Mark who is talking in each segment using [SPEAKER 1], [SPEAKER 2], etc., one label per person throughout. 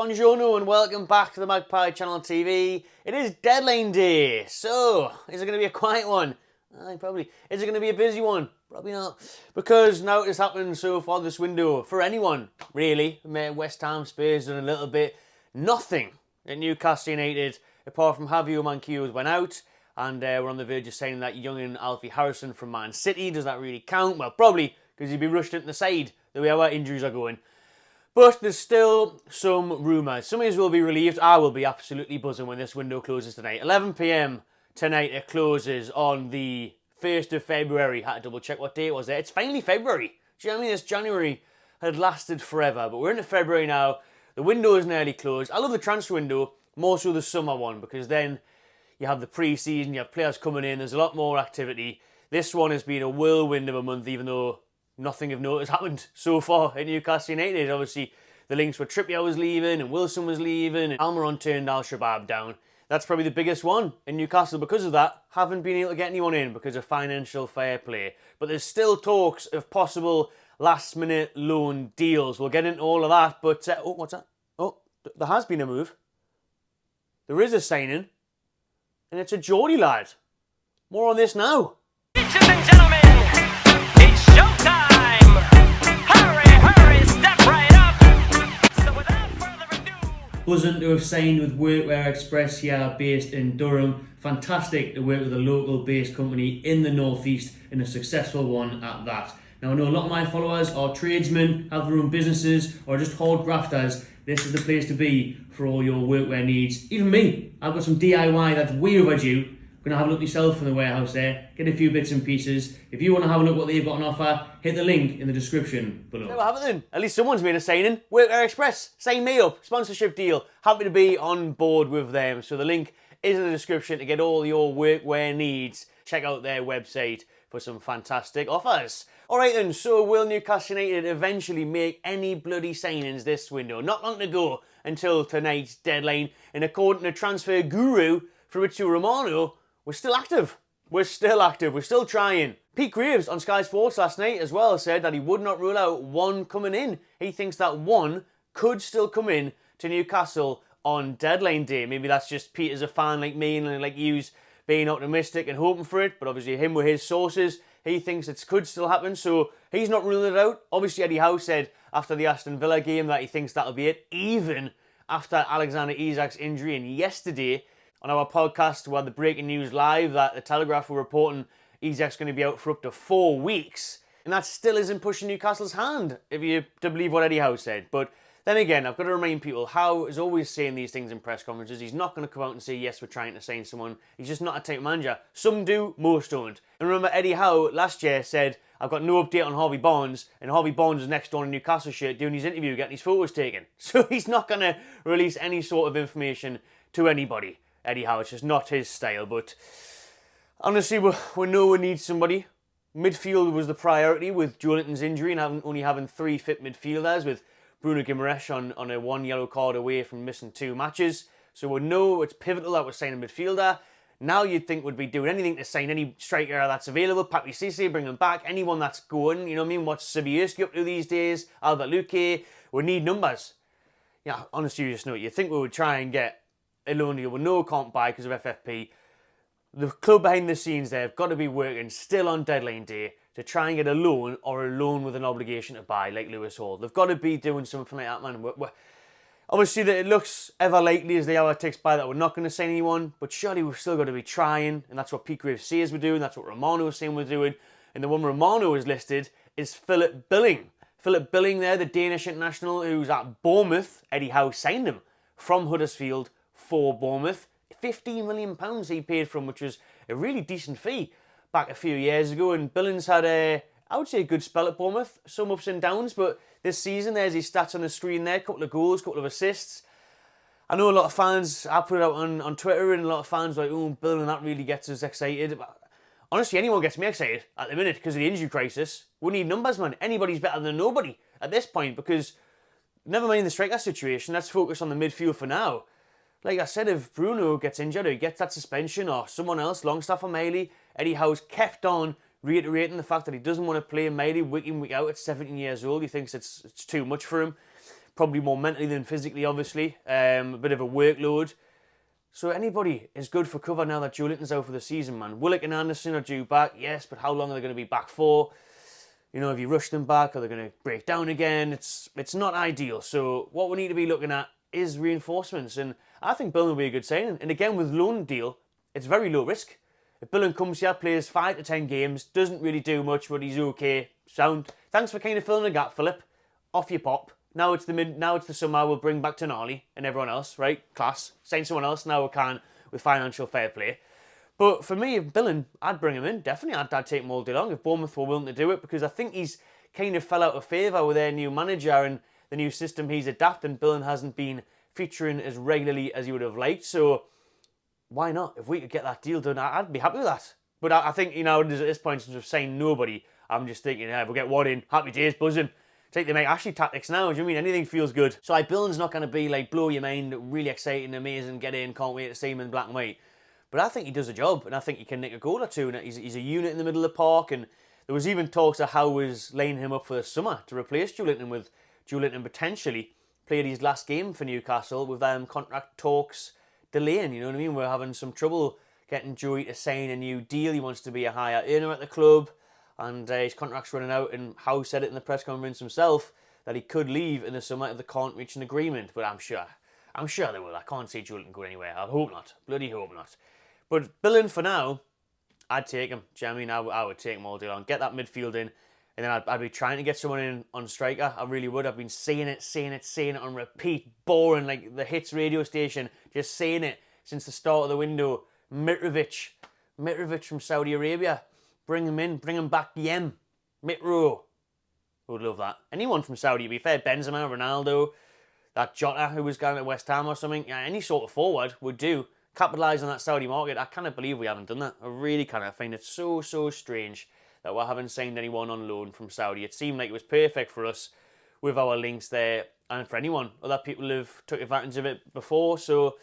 [SPEAKER 1] Buongiorno and welcome back to the Magpie Channel TV. It is deadline day, so is it going to be a quiet one? Probably. Is it going to be a busy one? Probably not. Because now it's happened so far this window, for anyone, really. West Ham, Spurs done a little bit. Nothing at Newcastle United, apart from Javier Manquillo went out, and we're on the verge of saying that young and Alfie Harrison from Man City. Does that really count? Well, probably, because he'd be rushed into the side, the way our injuries are going. But there's still some rumours. Some of you will be relieved. I will be absolutely buzzing when this window closes tonight. 11 p.m. tonight it closes on the 1st of February. Had to double check what day it was there. It's finally February. Do you know what I mean? This January had lasted forever. But we're into February now. The window is nearly closed. I love the transfer window, more so the summer one, because then you have the pre-season, you have players coming in, there's a lot more activity. This one has been a whirlwind of a month, even though nothing of note has happened so far at Newcastle United. Obviously, the links were Trippier was leaving and Wilson was leaving and Almiron turned Al-Shabaab down. That's probably the biggest one in Newcastle. Because of that, haven't been able to get anyone in because of financial fair play. But there's still talks of possible last-minute loan deals. We'll get into all of that, but... oh, what's that? Oh, there has been a move. There is a signing, and it's a Geordie lad. More on this now.
[SPEAKER 2] Ladies and gentlemen, it's showtime! Hurry, step right up! So without further ado...
[SPEAKER 1] Buzzing to have signed with Workwear Express here, based in Durham. Fantastic to work with a local based company in the northeast, and a successful one at that. Now I know a lot of my followers are tradesmen, have their own businesses, or just hard grafters. This is the place to be for all your workwear needs. Even me, I've got some DIY that's way overdue. I'm going to have a look yourself in the warehouse there, get a few bits and pieces. If you want to have a look what they've got on offer, hit the link in the description below. There we have it then. At least someone's made a signing. Workwear Express, sign me up, sponsorship deal. Happy to be on board with them. So the link is in the description to get all your workwear needs. Check out their website for some fantastic offers. Alright then, so will Newcastle United eventually make any bloody signings this window? Not long to go until tonight's deadline, and according to transfer guru Fabrizio Romano, we're still active. We're still trying. Pete Graves on Sky Sports last night as well said that he would not rule out one coming in. He thinks that one could still come in to Newcastle on deadline day. Maybe that's just Pete as a fan like me and like you's being optimistic and hoping for it, but obviously him with his sources, he thinks it could still happen, so he's not ruling it out. Obviously Eddie Howe said after the Aston Villa game that he thinks that'll be it, even after Alexander Isak's injury. And yesterday on our podcast, we had the breaking news live that the Telegraph were reporting Isak's going to be out for up to 4 weeks, and that still isn't pushing Newcastle's hand, if you to believe what Eddie Howe said. But then again, I've got to remind people, Howe is always saying these things in press conferences. He's not going to come out and say, yes, we're trying to sign someone. He's just not a type manager. Some do, most don't. And remember, Eddie Howe last year said, I've got no update on Harvey Barnes, and Harvey Barnes is next door in a Newcastle shirt doing his interview, getting his photos taken. So he's not going to release any sort of information to anybody. Eddie Howe, it's just not his style. But honestly, we know we need somebody. Midfield was the priority with Joelinton's injury and only having 3 fit midfielders, with Bruno Guimaraes on a 1 yellow card away from missing 2 matches. So we know it's pivotal that we're signing a midfielder. Now you'd think we'd be doing anything to sign any striker that's available. Papi Cisse, bring him back. Anyone that's going, you know what I mean? What's Sobieski up to these days? Albert Luque. We need numbers. Yeah, on a serious note, you think we would try and get a loan deal with no can't buy because of FFP. The club behind the scenes there have got to be working still on deadline day to try and get a loan, or a loan with an obligation to buy, like Lewis Hall. They've got to be doing something like that, man. Obviously, that it looks ever likely as the hour ticks by that we're not going to sign anyone, but surely we've still got to be trying, and that's what Pete Graves says we're doing, that's what Romano is saying we're doing, and the one Romano is listed is Philip Billing. Philip Billing there, the Danish international who's at Bournemouth. Eddie Howe signed him from Huddersfield for Bournemouth. £15 million he paid for him, which was a really decent fee back a few years ago, and Billings had I would say a good spell at Bournemouth, some ups and downs, but this season there's his stats on the screen there, a couple of goals, a couple of assists. I know a lot of fans, I put it out on Twitter, and a lot of fans are like, oh, Billing, that really gets us excited. But honestly, anyone gets me excited at the minute because of the injury crisis. We need numbers, man. Anybody's better than nobody at this point, because never mind the striker situation, let's focus on the midfield for now. Like I said, if Bruno gets injured or he gets that suspension, or someone else, Longstaff or Miley, Eddie Howe's kept on reiterating the fact that he doesn't want to play Miley week in, week out at 17 years old. He thinks it's too much for him. probably more mentally than physically, obviously. A bit of a workload. So anybody is good for cover now that Joe Linton's out for the season, man. Willock and Anderson are due back, yes, but how long are they going to be back for? You know, if you rush them back, are they going to break down again? It's not ideal. So what we need to be looking at is reinforcements. And I think Billen will be a good signing. And again, with loan deal, it's very low risk. If Billen comes here, plays 5 to 10 games, doesn't really do much, but he's okay, sound. Thanks for kind of filling the gap, Philip. Off you pop. Now it's the summer, we'll bring back Tonali and everyone else, right? Class. Sign someone else, now we can, with financial fair play. But for me, if Billen, I'd bring him in. Definitely, I'd take him all day long if Bournemouth were willing to do it, because I think he's kind of fell out of favour with their new manager and the new system he's adapting. Billen hasn't been featuring as regularly as he would have liked, so why not? If we could get that deal done, I'd be happy with that. But I think, you know, at this point, since we've signed nobody, I'm just thinking, if we get one in, happy days, buzzing. Take the Mike Ashley tactics now, do you mean? Anything feels good. So Billen's not going to be like blow your mind, really exciting, amazing, get in, can't wait to see him in black and white. But I think he does a job, and I think he can nick a goal or two, and he's a unit in the middle of the park, and there was even talks of how was laying him up for the summer to replace Joe Linton, with Joe Linton potentially played his last game for Newcastle with contract talks delaying, you know what I mean? We're having some trouble getting Joey to sign a new deal. He wants to be a higher earner at the club, and his contract's running out, and Howe said it in the press conference himself that he could leave in the summer if they can't reach an agreement, but I'm sure they will. I can't see Joe Linton go anywhere. I hope not. Bloody hope not. But Billen, for now, I'd take him. Do you know what I mean? I would take him all day long. Get that midfield in, and then I'd be trying to get someone in on striker. I really would. I've been saying it on repeat, boring, like the Hits radio station, just saying it since the start of the window. Mitrovic from Saudi Arabia. Bring him in. Bring him back, Yem. Mitro. Would love that. Anyone from Saudi, to be fair. Benzema, Ronaldo, that Jota who was going to West Ham or something. Yeah, any sort of forward would do. Capitalise on that Saudi market. I cannot believe we haven't done that. I really cannot. Find it so strange that we haven't signed anyone on loan from Saudi. It seemed like it was perfect for us with our links there, and for anyone. Other people have took advantage of it before, so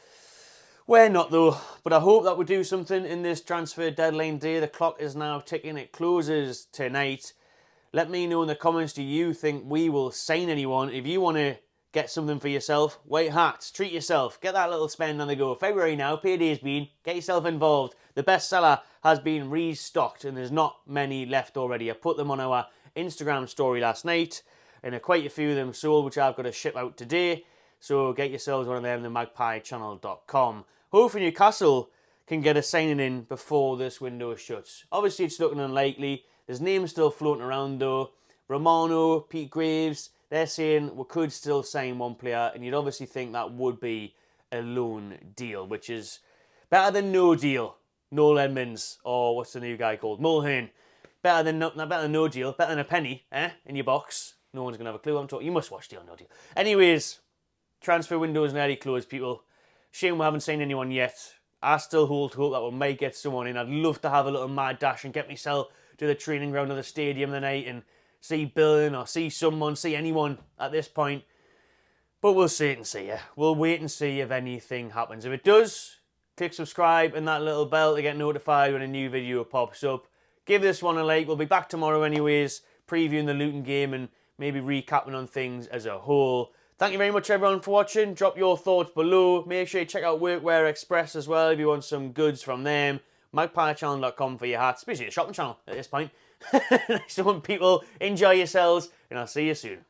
[SPEAKER 1] we're not though. But I hope that we do something in this transfer deadline day. The clock is now ticking. It closes tonight. Let me know in the comments, do you think we will sign anyone? If you want to get something for yourself, white hats, treat yourself, get that little spend on the go. February now, payday's been, get yourself involved. The bestseller has been restocked and there's not many left already. I put them on our Instagram story last night and quite a few of them sold, which I've got to ship out today. So get yourselves one of them, themagpiechannel.com. Hopefully Newcastle can get a signing in before this window shuts. Obviously it's looking unlikely. There's names still floating around though. Romano, Pete Graves, they're saying we could still sign one player, and you'd obviously think that would be a loan deal, which is better than no deal. Noel Edmonds, or what's the new guy called? Mulhern. Better than no deal, better than a penny, in your box. No one's going to have a clue what I'm talking. You must watch Deal or No Deal. Anyways, transfer window is nearly closed, people. Shame we haven't signed anyone yet. I still hold hope that we might get someone in. I'd love to have a little mad dash and get myself to the training ground of the stadium tonight and see Billen or see someone, see anyone at this point. But we'll see it and see. We'll wait and see if anything happens. If it does, click subscribe and that little bell to get notified when a new video pops up. Give this one a like. We'll be back tomorrow anyways, previewing the Luton game and maybe recapping on things as a whole. Thank you very much everyone for watching. Drop your thoughts below. Make sure you check out Workwear Express as well if you want some goods from them. magpiechannel.com for your hats. Basically a shopping channel at this point. So people, enjoy yourselves and I'll see you soon.